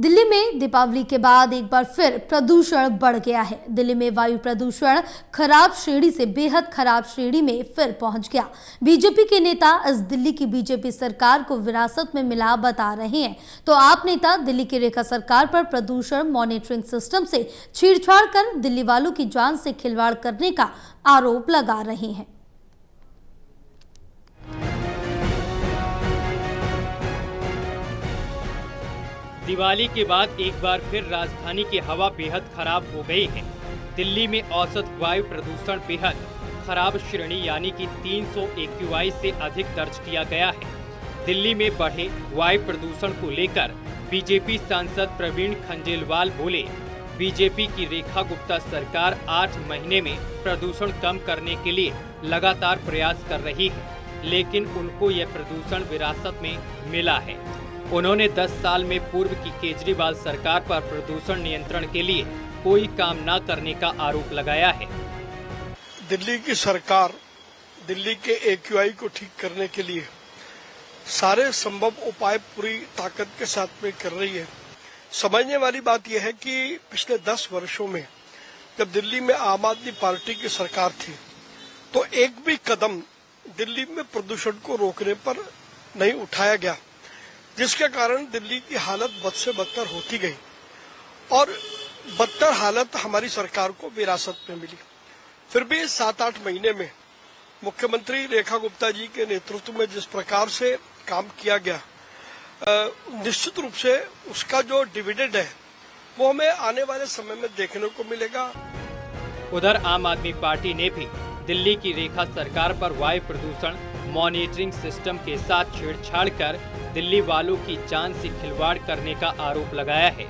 दिल्ली में दीपावली के बाद एक बार फिर प्रदूषण बढ़ गया है। दिल्ली में वायु प्रदूषण खराब श्रेणी से बेहद खराब श्रेणी में फिर पहुंच गया। बीजेपी के नेता इस दिल्ली की बीजेपी सरकार को विरासत में मिला बता रहे हैं, तो आप नेता दिल्ली की रेखा सरकार पर प्रदूषण मॉनिटरिंग सिस्टम से छेड़छाड़ कर दिल्ली वालों की जान से खिलवाड़ करने का आरोप लगा रहे हैं। दिवाली के बाद एक बार फिर राजधानी की हवा बेहद खराब हो गई है। दिल्ली में औसत वायु प्रदूषण बेहद खराब श्रेणी यानी कि 300 AQI से अधिक दर्ज किया गया है। दिल्ली में बढ़े वायु प्रदूषण को लेकर बीजेपी सांसद प्रवीण खंडेलवाल बोले, बीजेपी की रेखा गुप्ता सरकार 8 महीने में प्रदूषण कम करने के लिए लगातार प्रयास कर रही है, लेकिन उनको यह प्रदूषण विरासत में मिला है। उन्होंने 10 साल में पूर्व की केजरीवाल सरकार पर प्रदूषण नियंत्रण के लिए कोई काम न करने का आरोप लगाया है। दिल्ली की सरकार दिल्ली के AQI को ठीक करने के लिए सारे संभव उपाय पूरी ताकत के साथ में कर रही है। समझने वाली बात यह है कि पिछले 10 वर्षों में जब दिल्ली में आम आदमी पार्टी की सरकार थी तो एक भी कदम दिल्ली में प्रदूषण को रोकने पर नहीं उठाया गया, जिसके कारण दिल्ली की हालत बद से बदतर होती गई और बदतर हालत हमारी सरकार को विरासत में मिली। फिर भी 7-8 महीने में मुख्यमंत्री रेखा गुप्ता जी के नेतृत्व में जिस प्रकार से काम किया गया, निश्चित रूप से उसका जो डिविडेंड है वो हमें आने वाले समय में देखने को मिलेगा। उधर आम आदमी पार्टी ने भी दिल्ली की रेखा सरकार पर वायु प्रदूषण मॉनिटरिंग सिस्टम के साथ छेड़छाड़ कर दिल्ली वालों की जान से खिलवाड़ करने का आरोप लगाया है।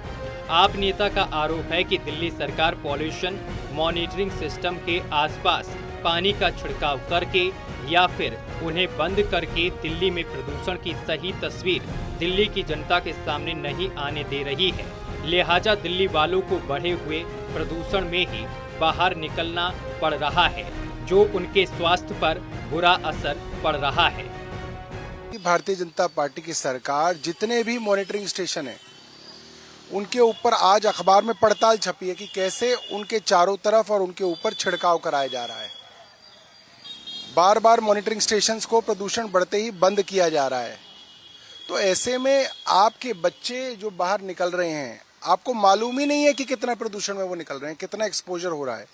आप नेता का आरोप है कि दिल्ली सरकार पॉल्यूशन मॉनिटरिंग सिस्टम के आसपास पानी का छिड़काव करके या फिर उन्हें बंद करके दिल्ली में प्रदूषण की सही तस्वीर दिल्ली की जनता के सामने नहीं आने दे रही है। लिहाजा दिल्ली वालों को बढ़े हुए प्रदूषण में ही बाहर निकलना पड़ रहा है, जो उनके स्वास्थ्य पर बुरा असर पड़ रहा है। भारतीय जनता पार्टी की सरकार जितने भी मॉनिटरिंग स्टेशन है उनके ऊपर आज अखबार में पड़ताल छपी है कि कैसे उनके चारों तरफ और उनके ऊपर छिड़काव कराया जा रहा है। बार बार मॉनिटरिंग स्टेशंस को प्रदूषण बढ़ते ही बंद किया जा रहा है। तो ऐसे में आपके बच्चे जो बाहर निकल रहे हैं, आपको मालूम ही नहीं है कि कितना प्रदूषण में वो निकल रहे हैं, कितना एक्सपोजर हो रहा है।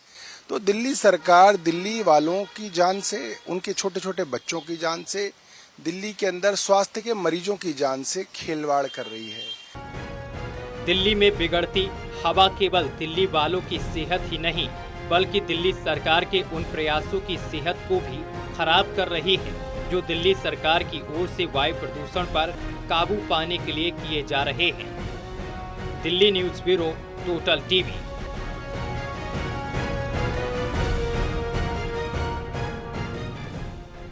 तो दिल्ली सरकार दिल्ली वालों की जान से, उनके छोटे छोटे बच्चों की जान से, दिल्ली के अंदर स्वास्थ्य के मरीजों की जान से खिलवाड़ कर रही है। दिल्ली में बिगड़ती हवा केवल दिल्ली वालों की सेहत ही नहीं, बल्कि दिल्ली सरकार के उन प्रयासों की सेहत को भी खराब कर रही है, जो दिल्ली सरकार की ओर से वायु प्रदूषण पर काबू पाने के लिए किए जा रहे हैं। Delhi news bureau, total TV.